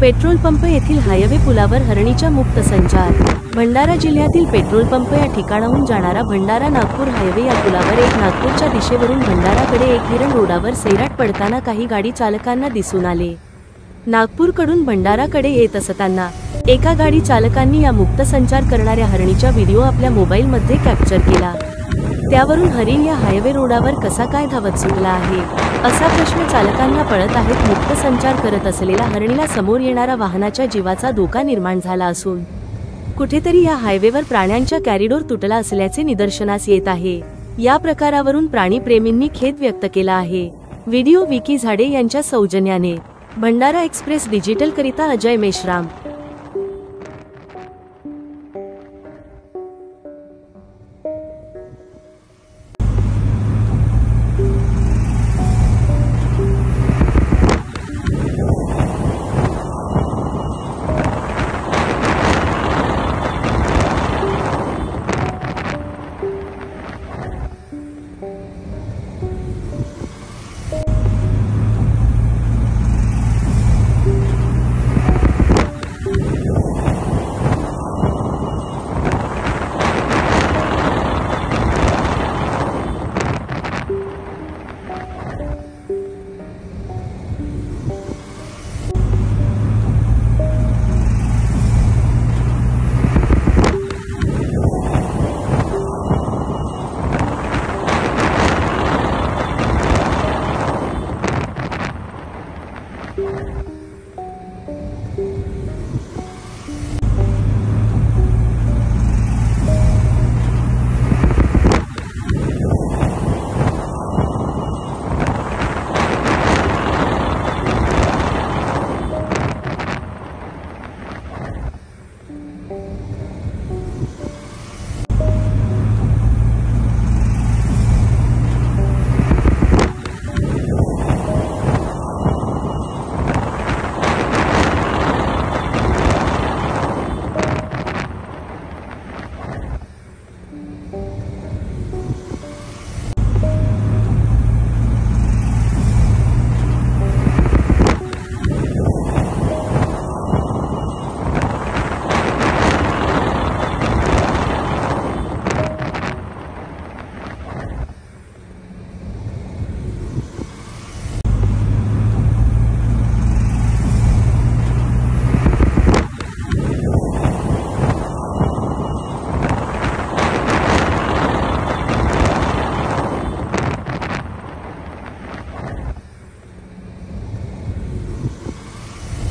Petrol pump येथील highway पुलावर हरणीच्या मुक्त संचार। भंडारा जिल्ह्यातील पेट्रोल पंप या ठिकाणाहून जाणारा भंडारा नागपूर हायवे या पुलावर एक नागपूरच्या दिशेवरून भंडाराकडे एक हिरण रोडावर सैराट पडताना काही गाडी चालकांना दिसून आले। नागपूरकडून भंडाराकडे येत असताना एका गाडी चालकांनी या मुक्त संचार करणाऱ्या हरणीचा व्हिडिओ आपल्या मोबाईलमध्ये कॅप्चर केला। त्यावरून हरिण या हायवे रोडावर कसा काय धावत सुटला आहे असा प्रश्न चालकांना पडत आहेत। मुक्त संचार करत असलेल्या हरणीला समोर येणारा वाहनाच्या जीवाचा धोका निर्माण झाला असून कुठेतरी या हायवेवर प्राण्यांचा कॉरिडॉर तुटला असल्याचे निदर्शनास येत आहे। या प्रकारावरून प्राणीप्रेमींनी खेद व्यक्त केला आहे। व्हिडिओ विकी झाडे यांच्या सौजन्याने। भंडारा एक्सप्रेस डिजिटल करिता अजय मेश्राम।